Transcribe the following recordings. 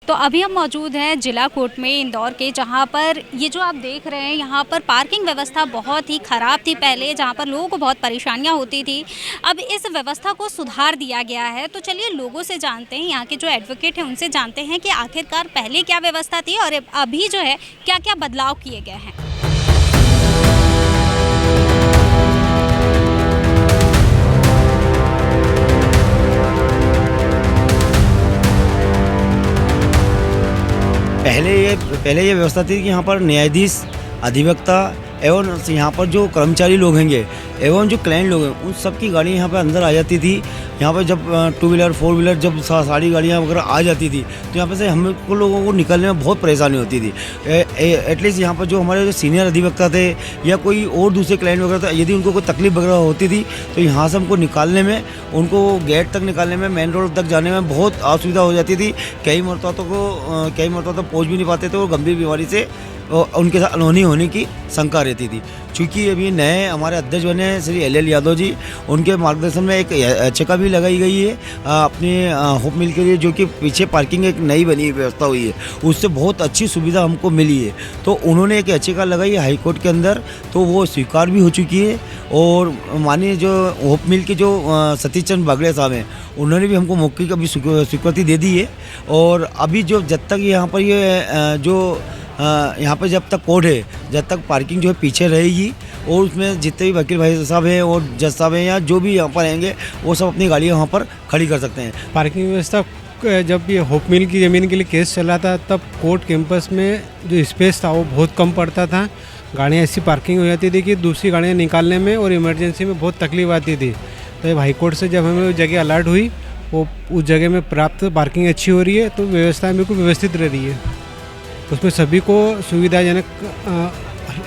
तो अभी हम मौजूद हैं जिला कोर्ट में इंदौर के, जहां पर ये जो आप देख रहे हैं यहाँ पर पार्किंग व्यवस्था बहुत ही ख़राब थी पहले, जहां पर लोगों को बहुत परेशानियां होती थी। अब इस व्यवस्था को सुधार दिया गया है। तो चलिए लोगों से जानते हैं, यहाँ के जो एडवोकेट हैं उनसे जानते हैं कि आखिरकार पहले क्या व्यवस्था थी और अभी जो है क्या क्या बदलाव किए गए हैं। पहले ये व्यवस्था थी कि यहाँ पर न्यायाधीश, अधिवक्ता एवं यहाँ पर जो कर्मचारी लोग हैं एवं जो क्लाइंट लोग हैं उन सब की गाड़ियाँ यहाँ पर अंदर आ जाती थी। यहाँ पर जब 2 व्हीलर 4 व्हीलर जब सारी गाड़ियाँ वगैरह आ जाती थी तो यहाँ पर से हमको लोगों को निकलने में बहुत परेशानी होती थी। एटलीस्ट यहाँ पर जो हमारे जो सीनियर अधिवक्ता थे या कोई और दूसरे क्लाइंट वगैरह था, यदि उनको कोई तकलीफ वगैरह होती थी तो यहाँ से हमको निकालने में, उनको गेट तक निकालने में, मेन रोड तक जाने में बहुत असुविधा हो जाती थी। कई मरतबा तो पहुँच भी नहीं पाते थे और गंभीर बीमारी से उनके साथ अनहोनी होने की शंका रहती थी। चूँकि अभी नए हमारे अध्यक्ष बने हैं श्री LL यादव जी, उनके मार्गदर्शन में एक याचिका भी लगाई गई है अपने होप मिल के लिए, जो कि पीछे पार्किंग एक नई बनी व्यवस्था हुई है, उससे बहुत अच्छी सुविधा हमको मिली है। तो उन्होंने एक याचिका लगाई है हाई कोर्ट के अंदर, तो वो स्वीकार भी हो चुकी है। और माननीय जो होप मिल के जो सतीश चंद्र बागड़े साहब हैं, उन्होंने भी हमको मौके की अभी स्वीकृति दे दी है। और अभी जो जब तक यहाँ पर यहाँ पर जब तक कोर्ट है, जब तक पार्किंग जो है पीछे रहेगी और उसमें जितने भी वकील भाई साहब हैं और जज साहब हैं या जो भी यहाँ पर आएंगे वो सब अपनी गाड़ियाँ वहाँ पर खड़ी कर सकते हैं। पार्किंग व्यवस्था जब ये होप मिल की ज़मीन के लिए केस चला था तब कोर्ट कैंपस में जो स्पेस था वो बहुत कम पड़ता था। गाड़ियाँ ऐसी पार्किंग हो जाती थी कि दूसरी गाड़ियाँ निकालने में और इमरजेंसी में बहुत तकलीफ आती थी। तो जब हाई कोर्ट से जब हमें जगह अलर्ट हुई, वो उस जगह में प्राप्त पार्किंग अच्छी हो रही है, तो व्यवस्था बिल्कुल व्यवस्थित रह रही है, उसमें सभी को सुविधाजनक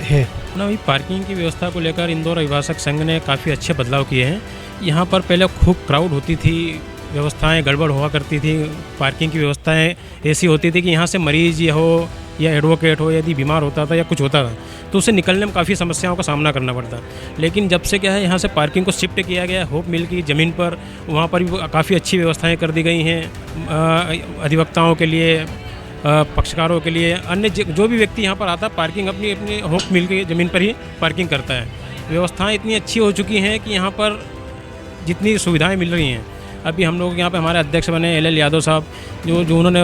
है ना। अभी पार्किंग की व्यवस्था को लेकर इंदौर अभिभाषक संघ ने काफ़ी अच्छे बदलाव किए हैं। यहाँ पर पहले खूब क्राउड होती थी, व्यवस्थाएं गड़बड़ हुआ करती थी। पार्किंग की व्यवस्थाएं ऐसी होती थी कि यहाँ से मरीज या एडवोकेट हो यदि बीमार होता था या कुछ होता था तो उसे निकलने में काफ़ी समस्याओं का सामना करना पड़ता। लेकिन जब से क्या है यहाँ से पार्किंग को शिफ्ट किया गया होप मिल की ज़मीन पर, वहाँ पर भी काफ़ी अच्छी व्यवस्थाएँ कर दी गई हैं। अधिवक्ताओं के लिए, पक्षकारों के लिए, अन्य जो भी व्यक्ति यहाँ पर आता है पार्किंग अपनी अपनी होप मिल की ज़मीन पर ही पार्किंग करता है। व्यवस्थाएं इतनी अच्छी हो चुकी हैं कि यहाँ पर जितनी सुविधाएं मिल रही हैं। अभी हम लोग यहाँ पे हमारे अध्यक्ष बने LL यादव साहब, जो उन्होंने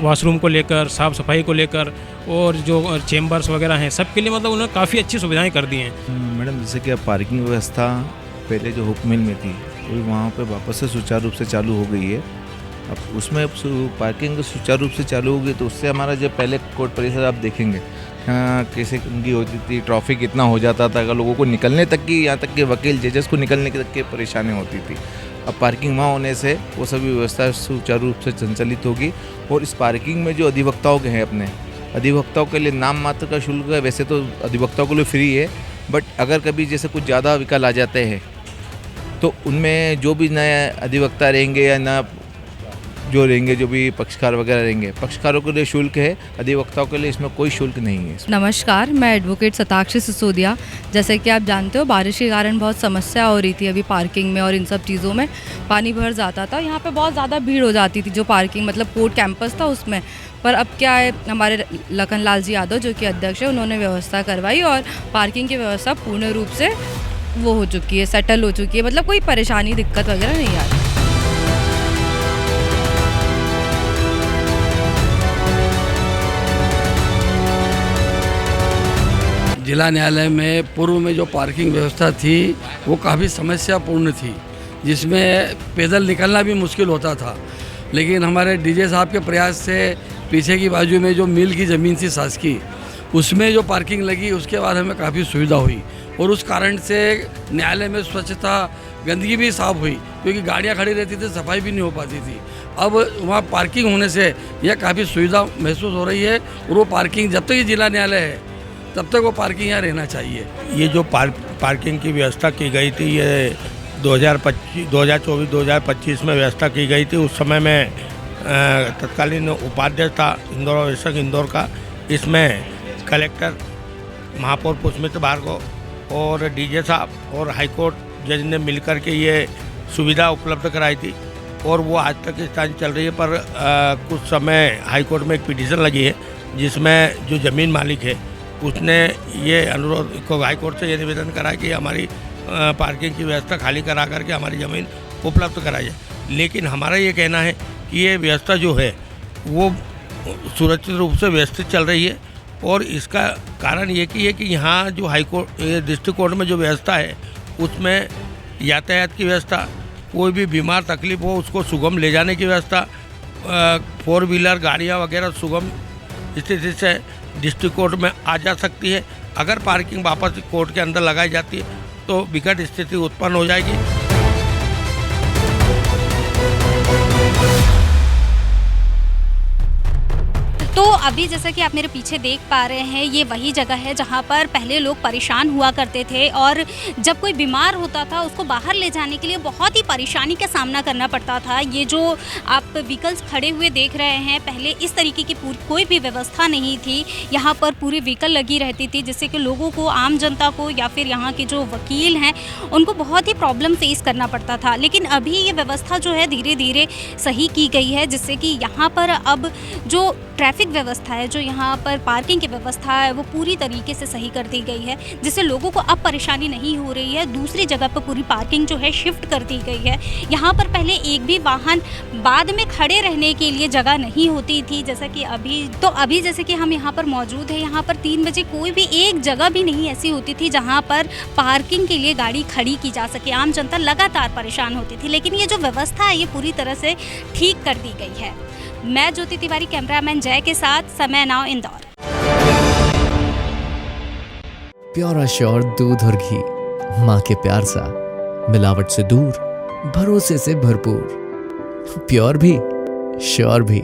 वॉशरूम को लेकर, साफ़ सफाई को लेकर और जो चेम्बर्स वगैरह हैं सबके लिए मतलब उन्होंने काफ़ी अच्छी सुविधाएँ कर दी हैं। मैडम जैसे कि अब पार्किंग व्यवस्था पहले जो होप मिल में थी वो वहाँ पर वापस से सुचारू रूप से चालू हो गई है। अब उसमें पार्किंग सुचारू रूप से चालू होगी तो उससे हमारा जो पहले कोर्ट परिसर आप देखेंगे कैसे उनकी होती थी, ट्रैफिक कितना हो जाता था, अगर लोगों को निकलने तक की, यहाँ तक कि वकील जजेस को निकलने तक की परेशानी होती थी। अब पार्किंग वहाँ होने से वो सभी व्यवस्था सुचारू रूप से संचालित होगी। और इस पार्किंग में जो अधिवक्ताओं के हैं, अपने अधिवक्ताओं के लिए नाम मात्र का शुल्क है। वैसे तो अधिवक्ताओं के लिए फ्री है, बट अगर कभी जैसे कुछ ज़्यादा विकल आ जाते हैं तो उनमें जो भी नए अधिवक्ता रहेंगे या ना जो रहेंगे, जो भी पक्षकार वगैरह रहेंगे, पक्षकारों के लिए शुल्क है, अधिवक्ताओं के लिए इसमें कोई शुल्क नहीं है। नमस्कार, मैं एडवोकेट सताक्षी सिसोदिया। जैसे कि आप जानते हो बारिश के कारण बहुत समस्या हो रही थी अभी पार्किंग में और इन सब चीज़ों में, पानी भर जाता था। यहाँ पे बहुत ज़्यादा भीड़ हो जाती थी जो पार्किंग मतलब कोर्ट कैंपस था उसमें। पर अब क्या है, हमारे लखन लाल जी यादव जो कि अध्यक्ष है, उन्होंने व्यवस्था करवाई और पार्किंग की व्यवस्था पूर्ण रूप से वो हो चुकी है, सेटल हो चुकी है। मतलब कोई परेशानी दिक्कत वगैरह नहीं आ रही। जिला न्यायालय में पूर्व में जो पार्किंग व्यवस्था थी वो काफ़ी समस्यापूर्ण थी, जिसमें पैदल निकलना भी मुश्किल होता था। लेकिन हमारे डीजे साहब के प्रयास से पीछे की बाजू में जो मिल की ज़मीन थी शासकीय, उसमें जो पार्किंग लगी उसके बाद हमें काफ़ी सुविधा हुई और उस कारण से न्यायालय में स्वच्छता, गंदगी भी साफ हुई, क्योंकि गाड़ियाँ खड़ी रहती थी, सफाई भी नहीं हो पाती थी। अब वहाँ पार्किंग होने से यह काफ़ी सुविधा महसूस हो रही है और वो पार्किंग जब तक ये जिला न्यायालय है तब तक वो पार्किंग यहाँ रहना चाहिए। ये जो पार्किंग की व्यवस्था की गई थी, ये 2024-2025 में व्यवस्था की गई थी। उस समय में तत्कालीन उपाध्यक्ष था इंदौर अभिभाषक इंदौर का। इसमें कलेक्टर महापौर पुष्पमित्र भार्गव और डीजे साहब और हाईकोर्ट जज ने मिलकर के ये सुविधा उपलब्ध कराई थी। और वो आज तक इस टाइम चल रही है। पर कुछ समय हाई कोर्ट में एक पिटीशन लगी है जिसमें जो ज़मीन मालिक है उसने ये अनुरोध को हाई कोर्ट से ये निवेदन करा कि हमारी पार्किंग की व्यवस्था खाली करा करके हमारी ज़मीन उपलब्ध कराई जाए। लेकिन हमारा ये कहना है कि ये व्यवस्था जो है वो सुरक्षित रूप से व्यवस्थित चल रही है और इसका कारण ये कि यहाँ जो हाई कोर्ट डिस्ट्रिक्ट कोर्ट में जो व्यवस्था है उसमें यातायात की व्यवस्था, कोई भी बीमार तकलीफ हो उसको सुगम ले जाने की व्यवस्था, 4 व्हीलर गाड़ियाँ वगैरह सुगम स्थिति से डिस्ट्रिक्ट कोर्ट में आ जा सकती है। अगर पार्किंग वापस कोर्ट के अंदर लगाई जाती है तो विकट स्थिति उत्पन्न हो जाएगी। तो अभी जैसा कि आप मेरे पीछे देख पा रहे हैं, ये वही जगह है जहाँ पर पहले लोग परेशान हुआ करते थे और जब कोई बीमार होता था उसको बाहर ले जाने के लिए बहुत ही परेशानी का सामना करना पड़ता था। ये जो आप व्हीकल्स खड़े हुए देख रहे हैं, पहले इस तरीके की कोई भी व्यवस्था नहीं थी। यहाँ पर पूरी व्हीकल लगी रहती थी जिससे कि लोगों को, आम जनता को या फिर यहाँ के जो वकील हैं उनको बहुत ही प्रॉब्लम फेस करना पड़ता था। लेकिन अभी ये व्यवस्था जो है धीरे धीरे सही की गई है, जिससे कि यहाँ पर अब जो ट्रैफिक व्यवस्था है, जो यहाँ पर पार्किंग की व्यवस्था है, वो पूरी तरीके से सही कर दी गई है, जिससे लोगों को अब परेशानी नहीं हो रही है। दूसरी जगह पर पूरी पार्किंग जो है शिफ्ट कर दी गई है। यहाँ पर पहले एक भी वाहन बाद में खड़े रहने के लिए जगह नहीं होती थी, जैसा कि अभी जैसे कि हम यहाँ पर मौजूद है, यहाँ पर 3 बजे कोई भी एक जगह भी नहीं ऐसी होती थी जहाँ पर पार्किंग के लिए गाड़ी खड़ी की जा सके। आम जनता लगातार परेशान होती थी, लेकिन ये जो व्यवस्था है ये पूरी तरह से ठीक कर दी गई है। मैं ज्योति तिवारी, कैमरामैन जय के साथ, समय नाउ इंदौर। प्योर एश्योर दूध और घी, माँ के प्यार सा, मिलावट से दूर, भरोसे से भरपूर, प्योर भी श्योर भी।